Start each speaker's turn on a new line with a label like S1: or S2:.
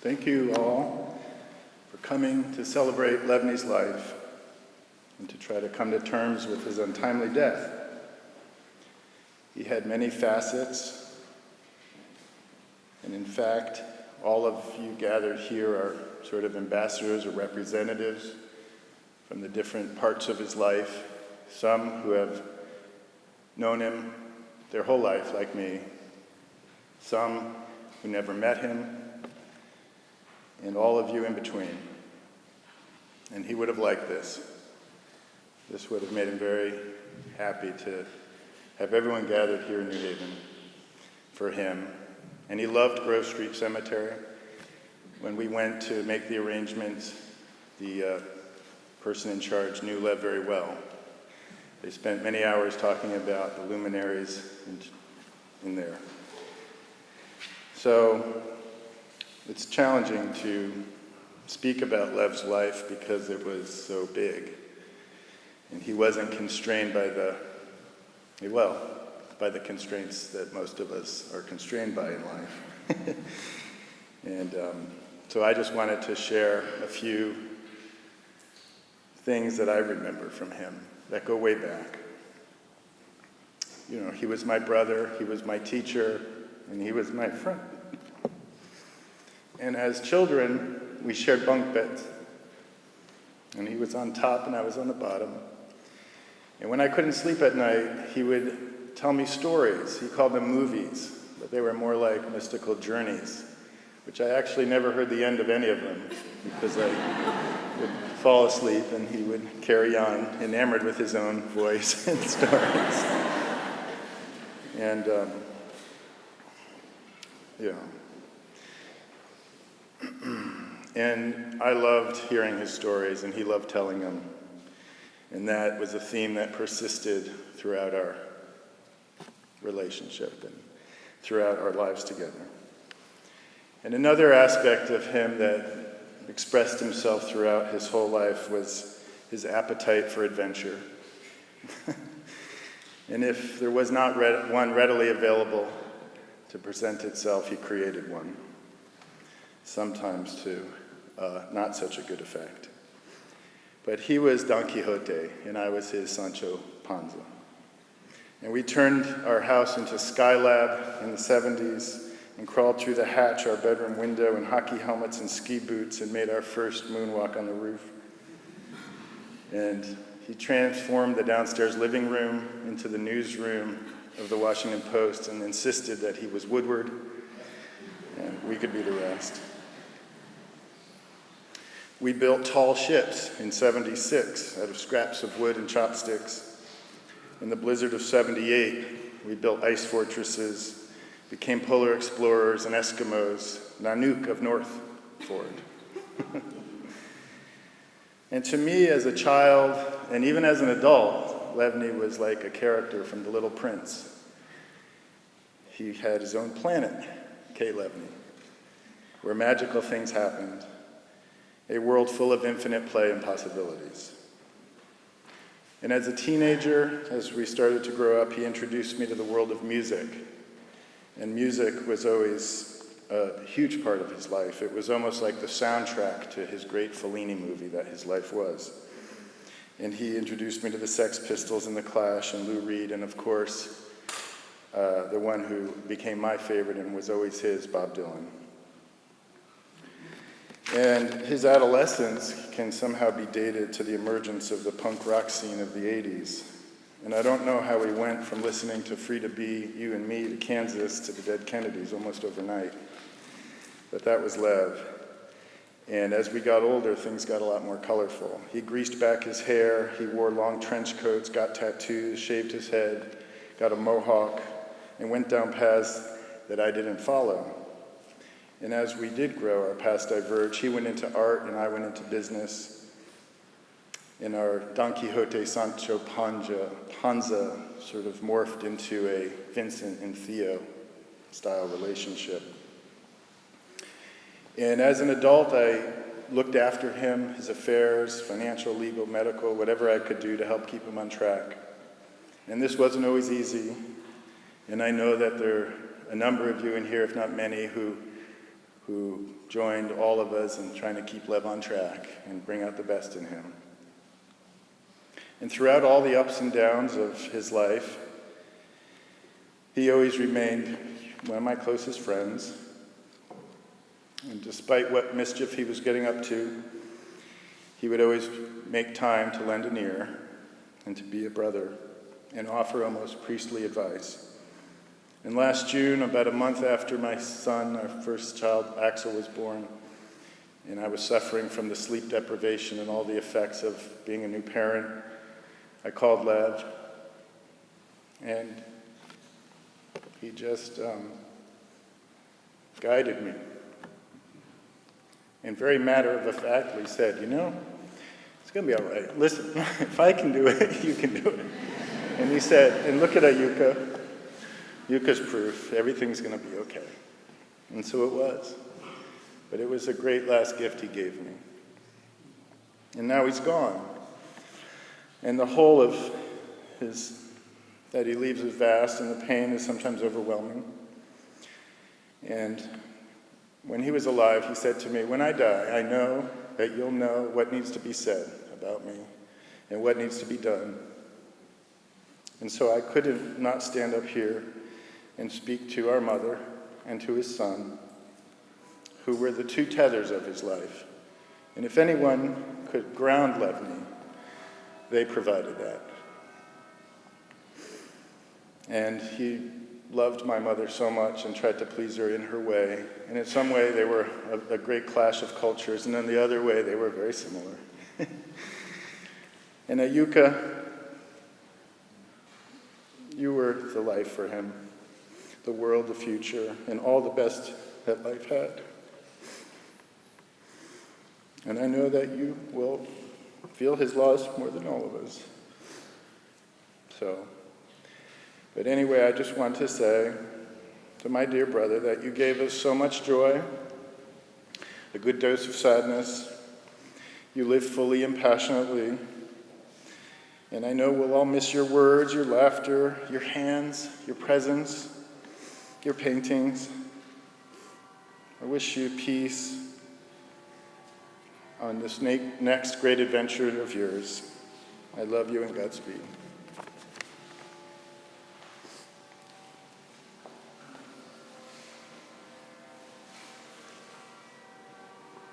S1: Thank you all for coming to celebrate Levni's life and to try to come to terms with his untimely death. He had many facets, and in fact, all of you gathered here are sort of ambassadors or representatives from the different parts of his life, some who have known him their whole life, like me, some who never met him, and all of you in between. And he would have liked this. This would have made him very happy to have everyone gathered here in New Haven for him. And he loved Grove Street Cemetery. When we went to make the arrangements, the person in charge knew Lev very well. They spent many hours talking about the luminaries in there. So it's challenging to speak about Lev's life because it was so big. And he wasn't constrained by the constraints that most of us are constrained by in life. And so I just wanted to share a few things that I remember from him that go way back. You know, he was my brother, he was my teacher, and he was my friend. And as children, we shared bunk beds. And he was on top and I was on the bottom. And when I couldn't sleep at night, he would tell me stories. He called them movies, but they were more like mystical journeys, which I actually never heard the end of any of them because I would fall asleep and he would carry on, enamored with his own voice and stories. And, And I loved hearing his stories, and he loved telling them. And that was a theme that persisted throughout our relationship and throughout our lives together. And another aspect of him that expressed himself throughout his whole life was his appetite for adventure. And if there was not one readily available to present itself, he created one, sometimes to not such a good effect. But he was Don Quixote, and I was his Sancho Panza. And we turned our house into Skylab in the 70s and crawled through the hatch, our bedroom window, in hockey helmets and ski boots and made our first moonwalk on the roof. And he transformed the downstairs living room into the newsroom of the Washington Post and insisted that he was Woodward, and we could be the rest. We built tall ships in '76 out of scraps of wood and chopsticks. In the blizzard of '78, we built ice fortresses, became polar explorers and Eskimos, Nanook of North Ford. And to me, as a child, and even as an adult, Levni was like a character from The Little Prince. He had his own planet, K. Levni, where magical things happened, a world full of infinite play and possibilities. And as a teenager, as we started to grow up, he introduced me to the world of music. And music was always a huge part of his life. It was almost like the soundtrack to his great Fellini movie that his life was. And he introduced me to the Sex Pistols and the Clash and Lou Reed, and of course, the one who became my favorite and was always his, Bob Dylan. And his adolescence can somehow be dated to the emergence of the punk rock scene of the 80s. And I don't know how we went from listening to Free to Be, You and Me, to Kansas, to the Dead Kennedys almost overnight. But that was Lev. And as we got older, things got a lot more colorful. He greased back his hair, he wore long trench coats, got tattoos, shaved his head, got a mohawk, and went down paths that I didn't follow. And as we did grow, our paths diverged. He went into art and I went into business. And our Don Quixote Sancho Panza sort of morphed into a Vincent and Theo style relationship. And as an adult, I looked after him, his affairs, financial, legal, medical, whatever I could do to help keep him on track. And this wasn't always easy. And I know that there are a number of you in here, if not many, who who joined all of us in trying to keep Lev on track and bring out the best in him. And throughout all the ups and downs of his life, he always remained one of my closest friends. And despite what mischief he was getting up to, he would always make time to lend an ear and to be a brother and offer almost priestly advice. And last June, about a month after my son, our first child, Axel, was born, and I was suffering from the sleep deprivation and all the effects of being a new parent, I called Lev, and he just guided me. And very matter-of-factly said, it's going to be all right. Listen, if I can do it, you can do it. And he said, and look at Yuka. Yuka's proof. Everything's going to be okay. And so it was. But it was a great last gift he gave me. And now he's gone. And the whole of that he leaves is vast, and the pain is sometimes overwhelming. And when he was alive, he said to me, when I die, I know that you'll know what needs to be said about me and what needs to be done. And so I couldn't not stand up here and speak to our mother and to his son, who were the two tethers of his life. And if anyone could ground Levni, they provided that. And he loved my mother so much and tried to please her in her way. And in some way, they were a great clash of cultures, and in the other way, they were very similar. And Yuka, you were the life for him, the world, the future, and all the best that life had. And I know that you will feel his loss more than all of us. But anyway, I just want to say to my dear brother that you gave us so much joy, a good dose of sadness. You lived fully and passionately. And I know we'll all miss your words, your laughter, your hands, your presence, your paintings. I wish you peace on this next great adventure of yours. I love you and Godspeed.